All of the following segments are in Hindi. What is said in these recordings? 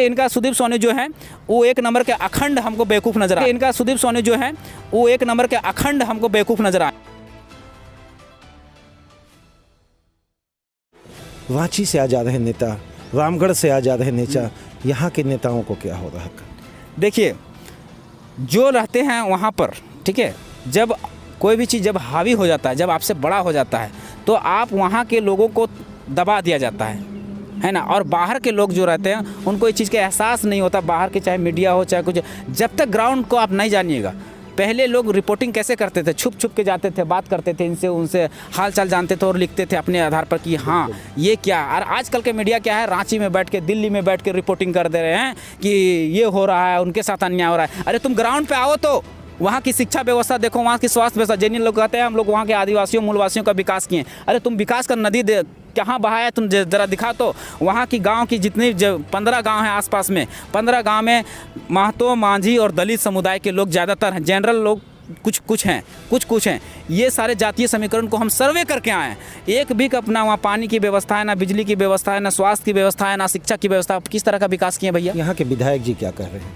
इनका सुदीप सोनी जो है वो एक नंबर के अखंड हमको बेवकूफ़ नजर आए। इनका सुदीप सोनी जो है वो एक नंबर के अखंड हमको बेवकूफ़ नजर आए। वाची से आ जा रहे नेता, रामगढ़ से आ जा रहे नेता, यहाँ के नेताओं को क्या हो रहा है? देखिए, जो रहते हैं वहाँ पर, ठीक है, जब कोई भी चीज़ जब हावी हो जाता है, जब आपसे बड़ा हो जाता है, तो आप वहाँ के लोगों को दबा दिया जाता है ना। और बाहर के लोग जो रहते हैं उनको इस चीज़ का एहसास नहीं होता, बाहर के चाहे मीडिया हो चाहे कुछ, जब तक ग्राउंड को आप नहीं जानिएगा। पहले लोग रिपोर्टिंग कैसे करते थे? छुप छुप के जाते थे, बात करते थे इनसे, उनसे हाल चाल जानते थे और लिखते थे अपने आधार पर कि हाँ ये क्या। और आजकल के मीडिया क्या है, रांची में बैठ के, दिल्ली में बैठ के रिपोर्टिंग कर दे रहे हैं कि ये हो रहा है, उनके साथ अन्याय हो रहा है। अरे तुम ग्राउंड पे आओ तो वहाँ की शिक्षा व्यवस्था देखो, वहाँ की स्वास्थ्य व्यवस्था। जिन लोग कहते हैं हम लोग वहाँ के आदिवासियों मूलवासियों का विकास किए, अरे तुम विकास का नदी कहाँ बहाया तुम ज़रा दिखा। तो वहाँ की गांव की जितनी 15 गांव हैं आसपास में, 15 गांव में महतो, मांझी और दलित समुदाय के लोग ज़्यादातर हैं। जनरल लोग कुछ हैं। ये सारे जातीय समीकरण को हम सर्वे करके आए हैं। एक भी अपना वहाँ पानी की व्यवस्था है, ना बिजली की व्यवस्था है, ना स्वास्थ्य की व्यवस्था है, ना शिक्षा की व्यवस्था। किस तरह का विकास किए भैया? यहाँ के विधायक जी क्या कह रहे हैं,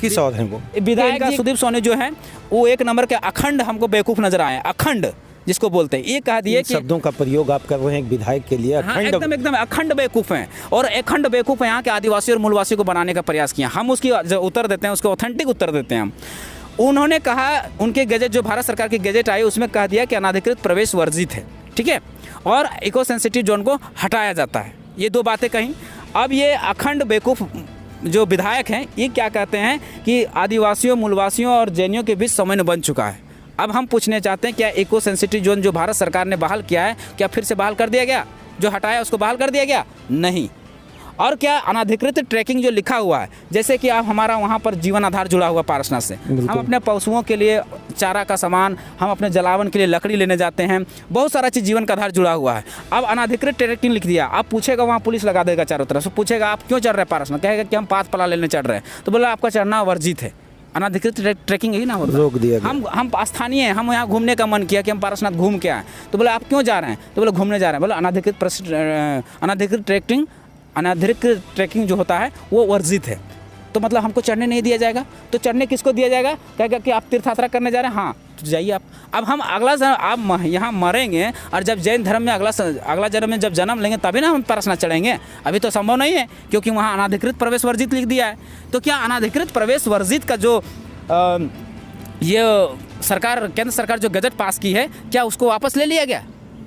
किस और हैं वो? विधायक सुदीप सोनी जो है वो एक नंबर के अखंड हमको बेवकूफ़ नजर आए। अखंड जिसको बोलते हैं, ये कह दिए कि शब्दों का प्रयोग आप कर रहे हैं विधायक के लिए। हाँ, एकदम अखंड बेवकूफ़ हैं। और अखंड बेवकूफ़ यहाँ के आदिवासी और मूलवासी को बनाने का प्रयास किया। हम उसकी जो उत्तर देते हैं, उसको ऑथेंटिक उत्तर देते हैं हम। उन्होंने कहा, उनके गजट जो भारत सरकार की गजट आई उसमें कह दिया कि अनाधिकृत प्रवेश वर्जित है, ठीक है, और इको सेंसिटिव जोन को हटाया जाता है। ये दो बातें कहीं। अब ये अखंड बेवकूफ़ जो विधायक हैं ये क्या कहते हैं कि आदिवासियों, मूलवासियों और जैनियों के बीच समन्वय बन चुका है। अब हम पूछने चाहते हैं, क्या इको सेंसिटिव जोन जो भारत सरकार ने बहाल किया है, क्या फिर से बहाल कर दिया गया? जो हटाया उसको बहाल कर दिया गया? नहीं। और क्या अनाधिकृत ट्रैकिंग जो लिखा हुआ है, जैसे कि आप हमारा वहाँ पर जीवन आधार जुड़ा हुआ पारसनाथ से, हम अपने पशुओं के लिए चारा का सामान, हम अपने जलावन के लिए लकड़ी लेने जाते हैं, बहुत सारा चीज़ जीवन का आधार जुड़ा हुआ है। अब अनाधिकृत ट्रैकिंग लिख दिया, आप पूछेगा, वहाँ पुलिस लगा देगा चारों तरफ से, पूछेगा आप क्यों चढ़ रहे हैं पारसनाथ, कहेगा कि हम 5 पला लेने चढ़ रहे हैं, तो बोला आपका चढ़ना वर्जित है। अनाधिकृत ट्रैकिंग ही ना होता, रोक दिया गया। हम स्थानीय हैं, हम यहाँ घूमने का मन किया कि हम पारसनाथ घूम के आए, तो बोला आप क्यों जा रहे हैं, तो बोला घूमने जा रहे हैं। बोला अनाधिकृत ट्रैकिंग जो होता है वो वर्जित है, तो मतलब हमको चढ़ने नहीं दिया जाएगा। तो चढ़ने किसको दिया जाएगा? कहेगा कि आप तीर्थ यात्रा करने जा रहे हैं, हाँ तो जाइए आप। अब हम आप यहाँ मरेंगे और जब जैन धर्म में अगला जन्म में जब जन्म लेंगे तभी ना हम पारसनाथ चढ़ेंगे। अभी तो संभव नहीं है, क्योंकि वहाँ अनाधिकृत प्रवेश वर्जित लिख दिया है। तो क्या अनाधिकृत प्रवेश वर्जित का जो ये सरकार, केंद्र सरकार जो गजट पास की है, क्या उसको वापस ले लिया गया?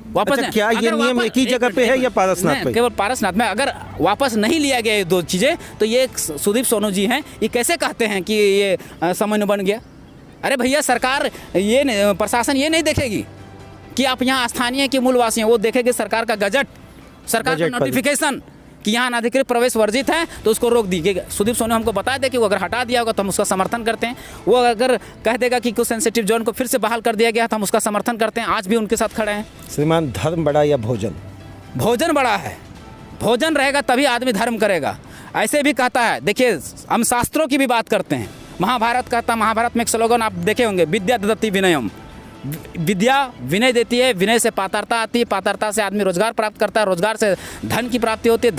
वापस अच्छा, क्या ये नियम एक ही जगह पे है या पारसनाथ पे? केवल पारसनाथ में। अगर वापस नहीं लिया गया ये दो चीज़ें, तो ये सुदीप सोनू जी हैं, ये कैसे कहते हैं कि ये समन्वय बन गया? अरे भैया, सरकार ये प्रशासन ये नहीं देखेगी कि आप यहाँ स्थानीय के मूलवासी हैं, वो देखेगी सरकार का गजट, सरकार का नोटिफिकेशन कि यहाँ अनाधिकृत प्रवेश वर्जित है, तो उसको रोक दीजिएगा। सुदीप सोनू हमको बता दे कि वो अगर हटा दिया होगा तो हम उसका समर्थन करते हैं। वो अगर कह देगा कि कुछ सेंसिटिव जोन को फिर से बहाल कर दिया गया तो हम उसका समर्थन करते हैं। आज भी उनके साथ खड़े हैं। श्रीमान, धर्म बड़ा या भोजन? भोजन बड़ा है। भोजन रहेगा तभी आदमी धर्म करेगा। ऐसे भी कहता है, देखिए हम शास्त्रों की भी बात करते हैं। महाभारत कहता, महाभारत में एक स्लोगन आप देखे होंगे, विद्या ददति विनयम। विद्या विनय देती है, विनय से पात्रता आती है, पात्रता से आदमी रोजगार प्राप्त करता है, रोजगार से धन की प्राप्ति होती है,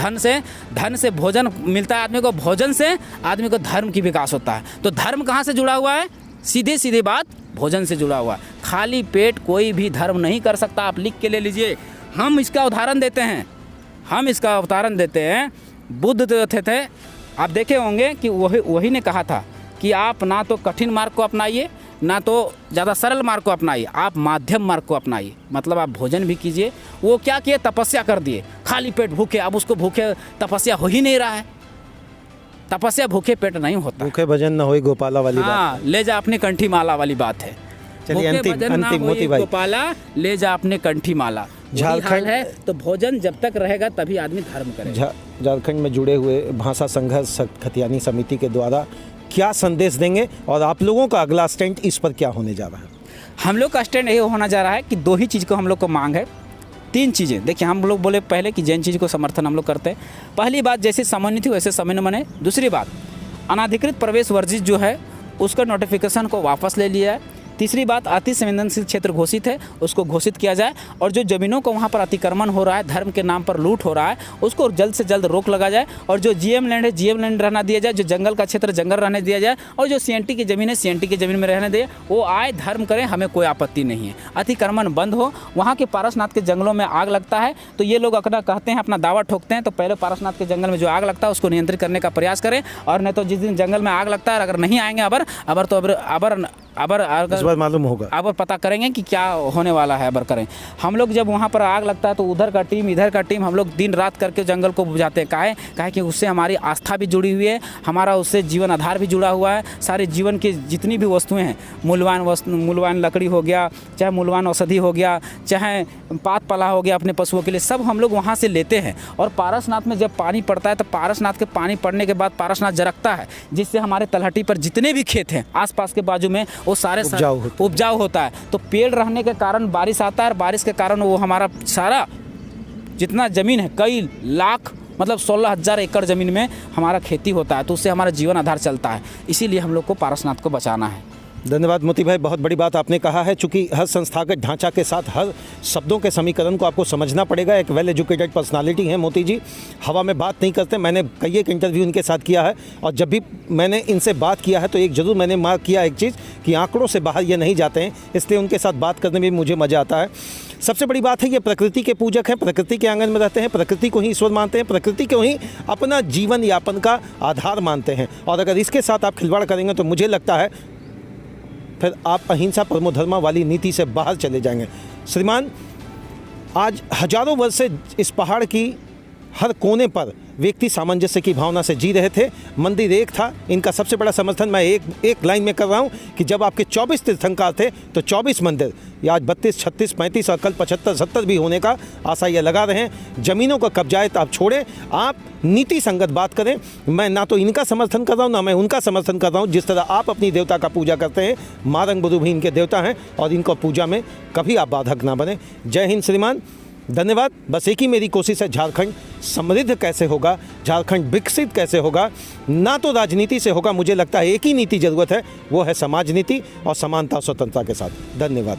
धन से भोजन मिलता है आदमी को, भोजन से आदमी को धर्म की विकास होता है। तो धर्म कहाँ से जुड़ा हुआ है? सीधी बात, भोजन से जुड़ा हुआ है। खाली पेट कोई भी धर्म नहीं कर सकता। आप लिख के ले लीजिए। हम इसका उदाहरण देते हैं। बुद्ध थे, आप देखे होंगे कि वही ने कहा था कि आप ना तो कठिन मार्ग को अपनाइए, ना तो ज़्यादा सरल मार्ग को अपनाइए, आप माध्यम मार्ग को अपनाइए। मतलब आप भोजन भी कीजिए। वो क्या किए? तपस्या कर दिए। खाली पेट भूखे, अब उसको भूखे तपस्या हो ही नहीं रहा है। तपस्या भूखे पेट नहीं होता। भूखे भजन न होई गोपाला वाली बात। ले जा अपनी कंठी माला वाली बात है। चलिए अंतिम मोती भाई, गोपाला ले जा अपने कंठी माला। झारखंड है तो भोजन जब तक रहेगा तभी आदमी धर्म करेगा। झारखंड में जुड़े हुए भाषा संघर्ष खतियानी समिति के द्वारा क्या संदेश देंगे और आप लोगों का अगला स्टैंड इस पर क्या होने जा रहा है? हम लोग का स्टैंड ये होना जा रहा है कि 2 ही चीज़ को हम लोग को मांग है। 3 चीज़ें। देखिए, हम लोग बोले पहले कि जैन चीज़ को समर्थन हम लोग करते हैं। पहली बात, जैसे समन्वय थी वैसे समन्वय बने। दूसरी बात, अनाधिकृत प्रवेश वर्जित जो है उसका नोटिफिकेशन को वापस ले लिया है। तीसरी बात, अति संवेदनशील क्षेत्र घोषित है, उसको घोषित किया जाए। और जो ज़मीनों को वहाँ पर अतिक्रमण हो रहा है, धर्म के नाम पर लूट हो रहा है, उसको जल्द से जल्द रोक लगा जाए। और जो जीएम लैंड है, जीएम लैंड रहना दिया जाए, जो जंगल का क्षेत्र जंगल रहने दिया जाए, और जो सीएनटी की ज़मीन है, सीएनटी की ज़मीन में रहने दे। वो आए, धर्म करें, हमें कोई आपत्ति नहीं है। अतिक्रमण बंद हो। वहाँ के पारसनाथ के जंगलों में आग लगता है तो ये लोग अपना कहते हैं, अपना दावा ठोकते हैं, तो पहले पारसनाथ के जंगल में जो आग लगता है उसको नियंत्रित करने का प्रयास करें। और नहीं तो जिस दिन जंगल में आग लगता है, अगर नहीं आएंगे इस बार मालूम होगा, अब पता करेंगे कि क्या होने वाला है। अबर करें हम लोग, जब वहाँ पर आग लगता है तो उधर का टीम इधर का टीम, हम लोग दिन रात करके जंगल को बुझाते हैं। काहे कि उससे हमारी आस्था भी जुड़ी हुई है, हमारा उससे जीवन आधार भी जुड़ा हुआ है। सारे जीवन की जितनी भी वस्तुएं हैं, मूल्यवान लकड़ी हो गया, चाहे मूल्यवान औषधि हो गया, चाहे पात पला हो गया अपने पशुओं के लिए, सब हम लोग वहाँ से लेते हैं। और पारसनाथ में जब पानी पड़ता है तो पारसनाथ के पानी पड़ने के बाद पारसनाथ जरकता है, जिससे हमारे तलहटी पर जितने भी खेत हैं आसपास के बाजू में वो सारे उपजाऊ होता है। तो पेड़ रहने के कारण बारिश आता है, और बारिश के कारण वो हमारा सारा जितना ज़मीन है, कई लाख मतलब 16,000 एकड़ ज़मीन में हमारा खेती होता है, तो उससे हमारा जीवन आधार चलता है। इसीलिए हम लोग को पारसनाथ को बचाना है। धन्यवाद मोती भाई, बहुत बड़ी बात आपने कहा है। चूंकि हर संस्थागत ढांचा के साथ हर शब्दों के समीकरण को आपको समझना पड़ेगा। एक वेल एजुकेटेड पर्सनालिटी हैं मोती जी, हवा में बात नहीं करते। मैंने कई एक इंटरव्यू इनके साथ किया है, और जब भी मैंने इनसे बात किया है तो एक ज़रूर मैंने मार्क किया एक चीज़ कि आंकड़ों से बाहर ये नहीं जाते हैं, इसलिए उनके साथ बात करने में भी मुझे मज़ा आता है। सबसे बड़ी बात है, ये प्रकृति के पूजक हैं, प्रकृति के आंगन में रहते हैं, प्रकृति को ही ईश्वर मानते हैं, प्रकृति को ही अपना जीवन यापन का आधार मानते हैं। और अगर इसके साथ आप खिलवाड़ करेंगे तो मुझे लगता है फिर आप अहिंसा परमो धर्मा वाली नीति से बाहर चले जाएंगे। श्रीमान, आज हजारों वर्ष से इस पहाड़ की हर कोने पर व्यक्ति सामंजस्य की भावना से जी रहे थे। मंदिर एक था, इनका सबसे बड़ा समर्थन मैं एक लाइन में कर रहा हूँ कि जब आपके 24 तीर्थंकर थे तो 24 मंदिर, या आज 32, 36, 35 और कल 75, 70 भी होने का आशा ये लगा रहे हैं। ज़मीनों का कब्जायत आप छोड़ें, आप नीति संगत बात करें। मैं ना तो इनका समर्थन कर रहा हूँ, ना मैं उनका समर्थन कर रहा हूँ। जिस तरह आप अपनी देवता का पूजा करते हैं, मारंग बुधु भी इनके देवता हैं, और इनको पूजा में कभी आप बाधक ना बने। जय हिंद श्रीमान, धन्यवाद। बस एक ही मेरी कोशिश है, झारखंड समृद्ध कैसे होगा, झारखंड विकसित कैसे होगा, ना तो राजनीति से होगा। मुझे लगता है एक ही नीति ज़रूरत है, वो है समाज नीति और समानता स्वतंत्रता के साथ। धन्यवाद।